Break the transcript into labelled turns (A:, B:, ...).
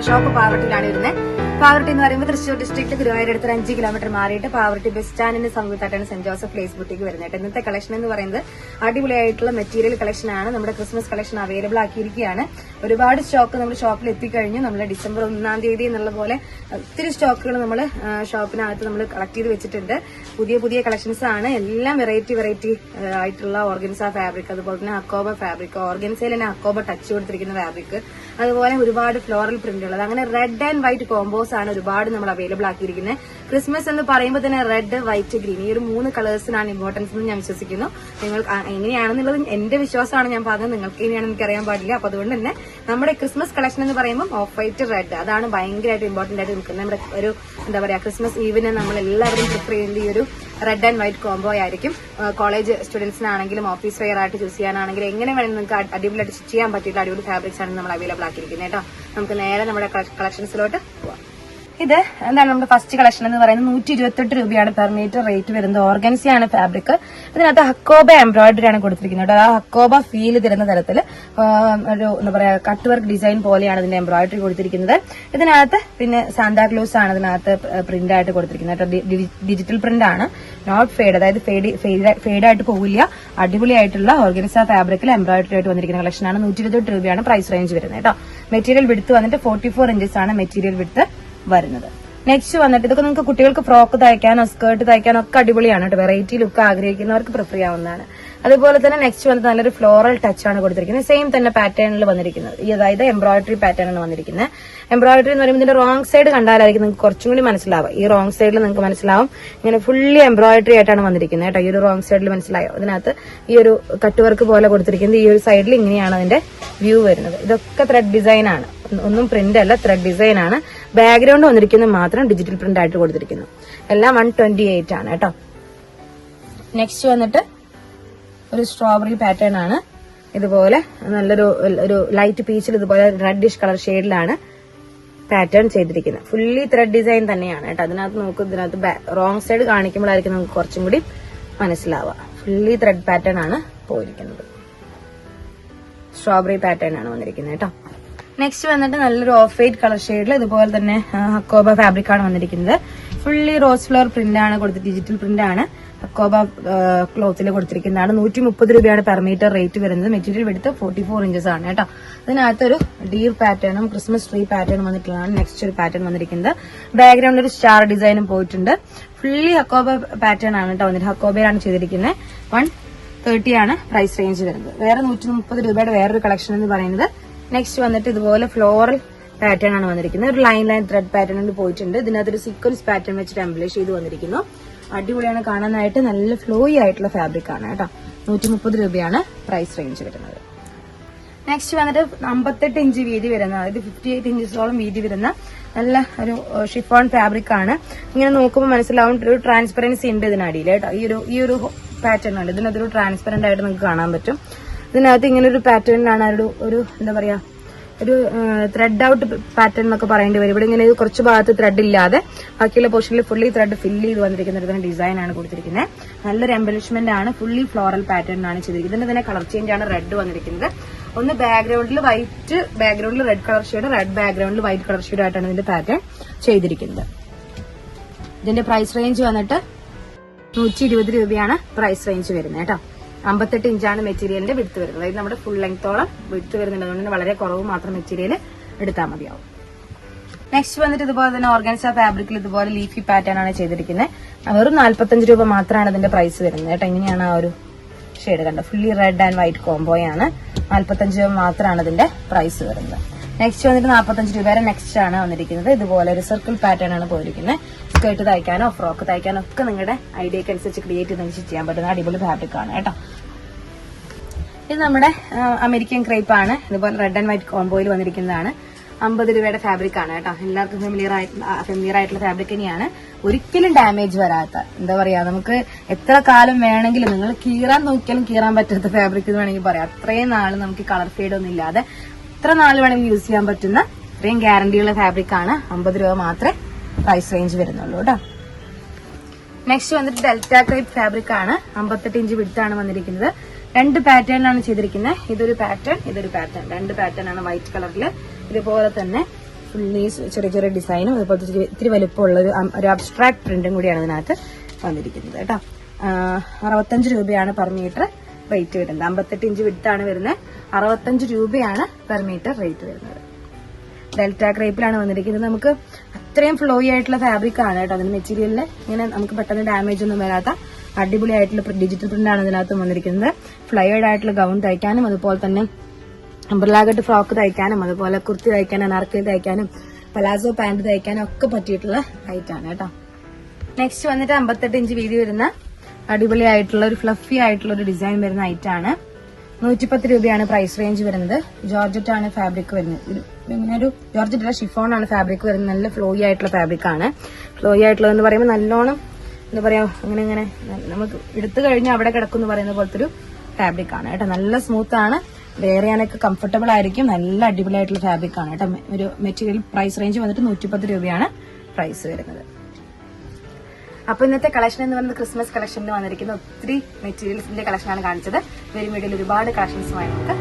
A: Shop പാവറട്ടിയിലാണ് വരുന്നത്. പാവറട്ടി എന്ന് പറയുമ്പോൾ തൃശ്ശൂർ ഡിസ്ട്രിക്ട് ഗുരുവായൂരടുത്ത് 5 കിലോമീറ്റർ മാറിയിട്ട് പാവറട്ടി ബസ് സ്റ്റാൻഡിന്റെ സമീപത്തായിട്ടാണ് സെന്റ് ജോസഫ് പ്ലേസ് ബുട്ടിക്ക് വരുന്നത്. ഇന്നത്തെ കളക്ഷൻ എന്ന് പറയുന്നത് അടിപൊളിയായിട്ടുള്ള മെറ്റീരിയൽ കളക്ഷൻ ആണ്. നമ്മുടെ ക്രിസ്മസ് കളക്ഷൻ അവൈലബിൾ ആക്കിയിരിക്കുകയാണ്. ഒരുപാട് സ്റ്റോക്ക് നമ്മുടെ ഷോപ്പിൽ എത്തിക്കഴിഞ്ഞു. നമ്മൾ ഡിസംബർ 1 തീയതി എന്നുള്ള പോലെ ഒത്തിരി സ്റ്റോക്കുകൾ നമ്മൾ ഷോപ്പിനകത്ത് നമ്മൾ കളക്ട് ചെയ്ത് വെച്ചിട്ടുണ്ട്. പുതിയ കളക്ഷൻസ് ആണ്. എല്ലാം വെറൈറ്റി ആയിട്ടുള്ള ഓർഗൻസ ഫാബ്രിക്, അതുപോലെ തന്നെ അക്കോബ ഫാബ്രിക്, ഓർഗൻസയിൽ തന്നെ അക്കോബ ടച്ച് കൊടുത്തിരിക്കുന്ന ഫാബ്രിക്, അതുപോലെ ഒരുപാട് ഫ്ലോറൽ പ്രിന്റുകൾ, അങ്ങനെ റെഡ് ആൻഡ് വൈറ്റ് കോമ്പോസ് ആണ് ഒരുപാട് നമ്മൾ അവൈലബിൾ ആക്കിയിരിക്കുന്നത്. ക്രിസ്മസ് എന്ന് പറയുമ്പോൾ തന്നെ റെഡ്, വൈറ്റ്, ഗ്രീൻ ഈ ഒരു 3 കളേഴ്സിനാണ് ഇമ്പോർട്ടൻസ് എന്ന് ഞാൻ വിശ്വസിക്കുന്നു. നിങ്ങൾ എങ്ങനെയാണെന്നുള്ളത് എന്റെ വിശ്വാസമാണ് ഞാൻ പറഞ്ഞത്. നിങ്ങൾക്ക് എങ്ങനെയാണെന്ന് എനിക്ക് അറിയാൻ പാടില്ല. അപ്പൊ അതുകൊണ്ട് തന്നെ നമ്മുടെ ക്രിസ്മസ് കളക്ഷൻ എന്ന് പറയുമ്പോൾ ഓഫ് വൈറ്റ്, റെഡ് അതാണ് ഭയങ്കരമായിട്ട് ഇമ്പോർട്ടന്റ് ആയിട്ട് നിൽക്കുന്നത്. നമ്മുടെ ഒരു എന്താ പറയാ ക്രിസ്മസ് ഈവിന് നമ്മൾ എല്ലാവരും പ്രിഫർ ചെയ്യുന്ന ഈ ഒരു റെഡ് ആൻഡ് വൈറ്റ് കോംബോ ആയിരിക്കും. കോളേജ് സ്റ്റുഡൻസിനാണെങ്കിലും ഓഫീസ് വെയർ ആയിട്ട് ചൂസ് ചെയ്യാനാണെങ്കിലും എങ്ങനെ വേണമെങ്കിൽ നിങ്ങൾക്ക് അടിപൊളിയായിട്ട് സ്റ്റിച്ച് ചെയ്യാൻ പറ്റിയിട്ടുള്ള അടിപൊളി ഫാബ്രിക്സ് ആണ് നമ്മൾ അവൈലബിൾ ആക്കിയിരിക്കുന്നത് കേട്ടോ. നമുക്ക് നേരെ നമ്മുടെ കളക്ഷൻസിലോട്ട് പോവാം. ഇത് എന്താണ് നമ്മുടെ ഫസ്റ്റ് കളക്ഷൻ എന്ന് പറയുന്നത് 128 രൂപയാണ് പെർ മീറ്റർ റേറ്റ് വരുന്നത്. ഓർഗൻസിയാണ് ഫാബ്രിക്. ഇതിനകത്ത് ഹക്കോബ എംബ്രോയിഡറി ആണ് കൊടുത്തിരിക്കുന്നത്. ആ ഹക്കോബ ഫീൽ തരുന്ന തരത്തിൽ ഒരു എന്താ പറയാ കട്ട് വർക്ക് ഡിസൈൻ പോലെയാണ് ഇതിന്റെ എംബ്രോയിഡറി കൊടുത്തിരിക്കുന്നത്. ഇതിനകത്ത് പിന്നെ സാന്താക്ലോസ് ആണ് ഇതിനകത്ത് പ്രിന്റ് ആയിട്ട് കൊടുത്തിരിക്കുന്നത്. ഡിജിറ്റൽ പ്രിന്റ് ആണ്, നോട്ട് ഫെയ്ഡ്, അതായത് ഫെയ്ഡ് ആയിട്ട് പോകില്ല. അടിപൊളിയായിട്ടുള്ള ഓർഗൻസ ഫാബ്രിക്കിൽ എംബ്രോയിഡറി ആയിട്ട് വന്നിരിക്കുന്ന കളക്ഷനാണ്. 128 രൂപയാണ് പ്രൈസ് റേഞ്ച് വരുന്നത് കേട്ടോ. മെറ്റീരിയൽ വിഡ്ത്ത് വന്നിട്ട് 44 ഇഞ്ചസ് ആണ് മെറ്റീരിയൽ വിഡ്ത്ത് വരുന്നത്. നെക്സ്റ്റ് വന്നിട്ട് ഇതൊക്കെ നിങ്ങൾക്ക് കുട്ടികൾക്ക് ഫ്രോക്ക് തയ്ക്കാനോ സ്കേർട്ട് തയ്ക്കാനോ ഒക്കെ അടിപൊളിയാണ് കേട്ടോ. വെറൈറ്റി ലുക്ക് ആഗ്രഹിക്കുന്നവർക്ക് പ്രിഫർ ചെയ്യാവുന്നതാണ്. അതുപോലെ തന്നെ നെക്സ്റ്റ് വന്നിട്ട് നല്ലൊരു ഫ്ലോറൽ ടച്ച് ആണ് കൊടുത്തിരിക്കുന്നത്. സെയിം തന്നെ പാറ്റേണിൽ വന്നിരിക്കുന്നത്. അതായത് എംബ്രോയിഡറി പാറ്റേൺ ആണ് വന്നിരിക്കുന്നത്. എംബ്രോയിഡറി എന്ന് പറയുമ്പോൾ ഇതിന്റെ റോങ് സൈഡ് കണ്ടാലായിരിക്കും നിങ്ങൾക്ക് കുറച്ചും കൂടി മനസ്സിലാവുക. ഈ റോങ് സൈഡിൽ നിങ്ങൾക്ക് മനസ്സിലാവും ഇങ്ങനെ ഫുള്ളി എംബ്രോയിഡറി ആയിട്ടാണ് വന്നിരിക്കുന്നത് കേട്ടോ. ഈ ഒരു റോങ് സൈഡിൽ മനസ്സിലായോ? ഇതിനകത്ത് ഈ ഒരു കട്ട് വർക്ക് പോലെ കൊടുത്തിരിക്കുന്നത്. ഈ ഒരു സൈഡിൽ ഇങ്ങനെയാണ് അതിന്റെ വ്യൂ വരുന്നത്. ഇതൊക്കെ ത്രെഡ് ഡിസൈൻ ആണ്, ഒന്നും പ്രിന്റ് അല്ല, ത്രെഡ് ഡിസൈൻ ആണ്. ബാക്ക്ഗ്രൗണ്ട് വന്നിരിക്കുന്നത് മാത്രം ഡിജിറ്റൽ പ്രിന്റ് ആയിട്ട് കൊടുത്തിരിക്കുന്നു. എല്ലാം 128 ആണ് കേട്ടോ. നെക്സ്റ്റ് വന്നിട്ട് ഒരു സ്ട്രോബെറി പാറ്റേൺ ആണ്. ഇതുപോലെ നല്ലൊരു ലൈറ്റ് പീച്ചിൽ ഇതുപോലെ റെഡിഷ് കളർ ഷെയ്ഡിലാണ് പാറ്റേൺ ചെയ്തിരിക്കുന്നത്. ഫുള്ളി ത്രെഡ് ഡിസൈൻ തന്നെയാണ് കേട്ടോ. അതിനകത്ത് നോക്കും, ഇതിനകത്ത് റോങ് സൈഡ് കാണിക്കുമ്പോഴായിരിക്കും നമുക്ക് കുറച്ചും കൂടി മനസ്സിലാവുക. ഫുള്ളി ത്രെഡ് പാറ്റേൺ ആണ് പോയിരിക്കുന്നത്. സ്ട്രോബെറി പാറ്റേൺ ആണ് വന്നിരിക്കുന്നത് കേട്ടോ. നെക്സ്റ്റ് വന്നിട്ട് നല്ലൊരു ഓഫ് വൈറ്റ് കളർ ഷെയ്ഡിൽ ഇതുപോലെ തന്നെ ഹക്കോബ ഫാബ്രിക് ആണ് വന്നിരിക്കുന്നത്. ഫുള്ളി റോസ് ഫ്ലവർ പ്രിന്റ് ആണ് കൊടുത്തത്. ഡിജിറ്റൽ പ്രിന്റ് ആണ് ഹക്കോബ ക്ലോത്തിൽ കൊടുത്തിരിക്കുന്നതാണ്. 130 രൂപയാണ് പെർ മീറ്റർ റേറ്റ് വരുന്നത്. മെറ്റീരിയൽ എടുത്ത് 44 ഇഞ്ചസ് ആണ് കേട്ടോ. അതിനകത്തൊരു ഡീർ പാറ്റേണും ക്രിസ്മസ് ട്രീ പാറ്റേണും വന്നിട്ടുള്ളതാണ് നെക്സ്റ്റ് ഒരു പാറ്റേൺ വന്നിരിക്കുന്നത്. ബാക്ക്ഗ്രൗണ്ടിൽ ഒരു സ്റ്റാർ ഡിസൈനും പോയിട്ടുണ്ട്. ഫുള്ളി ഹക്കോബ പാറ്റേൺ ആണ് കേട്ടോ വന്നിട്ട്. ഹക്കോബയിലാണ് ചെയ്തിരിക്കുന്നത്. 130 ആണ് പ്രൈസ് റേഞ്ച് വരുന്നത്. വേറെ 130 രൂപയുടെ വേറൊരു കളക്ഷൻ എന്ന് പറയുന്നത് നെക്സ്റ്റ് വന്നിട്ട് ഇതുപോലെ ഫ്ലോറൽ പാറ്റേൺ ആണ് വന്നിരിക്കുന്നത്. ഒരു ലൈൻ ത്രെഡ് പാറ്റേണിൽ പോയിട്ടുണ്ട്. ഇതിനകത്തൊരു സീക്വൻസ് പാറ്റേൺ വെച്ചിട്ട് എംബ്ലിഷ് ചെയ്ത് വന്നിരിക്കുന്നു. അടിപൊളിയാണ് കാണാനായിട്ട്. നല്ല ഫ്ലോയി ആയിട്ടുള്ള ഫാബ്രിക് ആണ് കേട്ടോ. 130 രൂപയാണ് പ്രൈസ് റേഞ്ച് വരുന്നത്. നെക്സ്റ്റ് വന്നിട്ട് 58 ഇഞ്ച് വീതി വരുന്ന, അതായത് 58 ഇഞ്ചസോളം വീതി വരുന്ന നല്ല ഒരു ഷിഫോൺ ഫാബ്രിക് ആണ്. ഇങ്ങനെ നോക്കുമ്പോൾ മനസ്സിലാവും ഒരു ട്രാൻസ്പെറൻസി ഉണ്ട് ഇതിനടിയിൽ കേട്ടോ. ഈ ഒരു പാറ്റേൺ ആണ്. ഇതിനകത്തൊരു ട്രാൻസ്പെറന്റ് ആയിട്ട് നിങ്ങൾക്ക് കാണാൻ പറ്റും. ഇതിനകത്ത് ഇങ്ങനെ ഒരു പാറ്റേണിലാണ് ഒരു എന്താ പറയാ ഒരു ത്രെഡ് ഔട്ട് പാറ്റേൺ എന്നൊക്കെ പറയേണ്ടി വരും. ഇവിടെ ഇങ്ങനെ കുറച്ച് ഭാഗത്ത് ത്രെഡ് ഇല്ലാതെ ബാക്കിയുള്ള പോർഷനിൽ ഫുള്ളി ത്രെഡ് ഫില്ല് ചെയ്ത് വന്നിരിക്കുന്ന ഒരു ഡിസൈൻ ആണ് കൊടുത്തിരിക്കുന്നത്. നല്ലൊരു എംബലിഷ്മെന്റ് ആണ്. ഫുള്ളി ഫ്ലോറൽ പാറ്റേൺ ആണ് ചെയ്തിരിക്കുന്നത്. ഇതിന്റെ തന്നെ കളർ ചേഞ്ച് ആണ് റെഡ് വന്നിരിക്കുന്നത്. ഒന്ന് ബാക്ക്ഗ്രൗണ്ടിൽ വൈറ്റ്, ബാക്ക്ഗ്രൗണ്ടിൽ റെഡ് കളർ ഷെയ്ഡ്, റെഡ് ബാക്ക്ഗ്രൗണ്ടിൽ വൈറ്റ് കളർ ഷെയ്ഡ് ആയിട്ടാണ് ഇതിന്റെ പാറ്റേൺ ചെയ്തിരിക്കുന്നത്. ഇതിന്റെ പ്രൈസ് റേഞ്ച് വന്നിട്ട് 120 രൂപയാണ് പ്രൈസ് റേഞ്ച് വരുന്നത് കേട്ടോ. 58 ഇഞ്ചാണ് മെറ്റീരിയലിന്റെ വിഡ്ത്ത് വരുന്നത്. അതായത് നമ്മുടെ ഫുൾ ലെങ്ത്തോളം വിഡ്ത്ത് വരുന്നുണ്ട്. അതുകൊണ്ട് വളരെ കുറവ് മാത്രം മെറ്റീരിയൽ എടുത്താൽ മതിയാവും. നെക്സ്റ്റ് വന്നിട്ട് ഇതുപോലെ തന്നെ ഓർഗൻസ ഫാബ്രിക്കിൽ ഇതുപോലെ ലീഫി പാറ്റേൺ ആണ് ചെയ്തിരിക്കുന്നത്. വെറും 45 രൂപ മാത്രമാണ് ഇതിന്റെ പ്രൈസ് വരുന്നത് കേട്ടോ. ഇങ്ങനെയാണ് ആ ഒരു ഷെയ്ഡ് കണ്ടത്. ഫുള്ളി റെഡ് ആൻഡ് വൈറ്റ് കോംബോയാണ്. 45 രൂപ മാത്രമാണ് ഇതിന്റെ പ്രൈസ് വരുന്നത്. നെക്സ്റ്റ് വന്നിട്ട് 45 രൂപയുടെ നെക്സ്റ്റ് ആണ് വന്നിരിക്കുന്നത്. ഇതുപോലെ ഒരു സർക്കിൾ പാറ്റേൺ ആണ് പോയിരിക്കുന്നത്. സ്കേർട്ട് തയ്ക്കാനോ ഫ്രോക്ക് തയ്ക്കാനോ ഒക്കെ നിങ്ങളുടെ ഐഡിയക്ക് അനുസരിച്ച് ക്രിയേറ്റ് ചെയ്ത് ചെയ്യാൻ പറ്റുന്ന അടിപൊളി ഫാബ്രിക് ആണ് കേട്ടോ. ഇത് നമ്മുടെ അമേരിക്കൻ ക്രേപ്പ് ആണ്. ഇതുപോലെ റെഡ് ആൻഡ് വൈറ്റ് കോംബോയിൽ വന്നിരിക്കുന്നതാണ്. 50 രൂപയുടെ ഫാബ്രിക് ആണ് കേട്ടോ. എല്ലാവർക്കും ഫെമിലിയർ ആയിട്ടുള്ള ഫാബ്രിക് തന്നെയാണ്. ഒരിക്കലും ഡാമേജ് വരാത്ത, എന്താ പറയാ, നമുക്ക് എത്ര കാലം വേണമെങ്കിലും നിങ്ങൾ കീറാൻ നോക്കിയാലും കീറാൻ പറ്റാത്ത ഫാബ്രിക് എന്ന് വേണമെങ്കിൽ പറയാം. അത്രയും നാൾ നമുക്ക് കളർ ഫെയ്ഡ് ഒന്നും ഇല്ലാതെ എത്ര നാൾ വേണമെങ്കിൽ യൂസ് ചെയ്യാൻ പറ്റുന്ന അത്രയും ഗ്യാരണ്ടിയുള്ള ഫാബ്രിക് ആണ്. 50 രൂപ മാത്രമേ പ്രൈസ് റേഞ്ച് വരുന്നുള്ളൂ കേട്ടോ. നെക്സ്റ്റ് വന്നിട്ട് ഡെൽറ്റ ക്രേപ്പ് ഫാബ്രിക് ആണ്. 58 ഇഞ്ച് വിഡ്ത്താണ് വന്നിരിക്കുന്നത്. 2 പാറ്റേണിലാണ് ചെയ്തിരിക്കുന്നത്. ഇതൊരു പാറ്റേൺ, ഇതൊരു പാറ്റേൺ. 2 പാറ്റേൺ ആണ് വൈറ്റ് കളറിൽ. ഇതുപോലെ തന്നെ ഫുള്ളി ചെറിയ ചെറിയ ഡിസൈനും അതുപോലെ ഇത്തിരി വലുപ്പമുള്ള ഒരു അബ്സ്ട്രാക്ട് പ്രിന്റും കൂടിയാണ് ഇതിനകത്ത് വന്നിരിക്കുന്നത് കേട്ടോ. 65 രൂപയാണ് പെർ മീറ്റർ റേറ്റ് വരുന്നത്. 58 ഇഞ്ച് വിഡ്ത്താണ് വരുന്നത്. 65 രൂപയാണ് പെർ മീറ്റർ റേറ്റ് വരുന്നത്. ഡെൽറ്റ ക്രേപ്പിലാണ് വന്നിരിക്കുന്നത്. നമുക്ക് അത്രയും ഫ്ലോയി ആയിട്ടുള്ള ഫാബ്രിക് ആണ് കേട്ടോ. അതിന് മെറ്റീരിയലിൽ ഇങ്ങനെ നമുക്ക് പെട്ടെന്ന് ഡാമേജ് ഒന്നും വരാത്ത അടിപൊളിയായിട്ടുള്ള ഡിജിറ്റൽ പ്രിന്റ് ആണ് ഇതിനകത്ത് വന്നിരിക്കുന്നത്. ഫ്ലയേർഡ് ആയിട്ടുള്ള ഗൗൺ തയ്ക്കാനും അതുപോലെ തന്നെ അംബ്രലാഗട്ട് ഫ്രോക്ക് തയ്ക്കാനും അതുപോലെ കുർത്തി തയ്ക്കാനും അനാർക്കലി തയ്ക്കാനും പലാസോ പാന്റ് തയ്ക്കാനും ഒക്കെ പറ്റിയിട്ടുള്ള ഐറ്റം ആണ് കേട്ടോ. നെക്സ്റ്റ് വന്നിട്ട് 58 ഇഞ്ച് വീതി വരുന്ന അടിപൊളിയായിട്ടുള്ള ഒരു ഫ്ലഫി ആയിട്ടുള്ള ഒരു ഡിസൈൻ വരുന്ന ഐറ്റം ആണ്. 110 രൂപയാണ് പ്രൈസ് റേഞ്ച് വരുന്നത്. ജോർജറ്റ് ആണ് ഫാബ്രിക് വരുന്നത്. ഇങ്ങനെ ഒരു ജോർജറ്റ് ഷിഫോൺ ആണ് ഫാബ്രിക് വരുന്നത്. നല്ല ഫ്ലോയി ആയിട്ടുള്ള ഫാബ്രിക് ആണ്. ഫ്ലോയി ആയിട്ടുള്ളതെന്ന് പറയുമ്പോൾ നല്ലോണം എന്താ പറയാ ഇങ്ങനെ നമുക്ക് എടുത്തു കഴിഞ്ഞാൽ അവിടെ കിടക്കും എന്ന് പറയുന്ന പോലത്തെ ഒരു ഫാബ്രിക് ആണ് കേട്ടോ. നല്ല സ്മൂത്ത് ആണ്. വെയർ ചെയ്യാനൊക്കെ കംഫർട്ടബിൾ ആയിരിക്കും. നല്ല അടിപൊളിയായിട്ടുള്ള ഫാബ്രിക് ആണ് കേട്ടോ. ഒരു മെറ്റീരിയൽ പ്രൈസ് റേഞ്ച് വന്നിട്ട് 110 രൂപയാണ് പ്രൈസ് വരുന്നത്. അപ്പൊ ഇന്നത്തെ കളക്ഷൻ എന്ന് പറയുന്നത് ക്രിസ്മസ് കളക്ഷനിൽ വന്നിരിക്കുന്ന ഒത്തിരി മെറ്റീരിയൽസിന്റെ കളക്ഷനാണ് കാണിച്ചത്. വരും വീഡിയോയിൽ ഒരുപാട് കളക്ഷൻസുമായി നമുക്ക്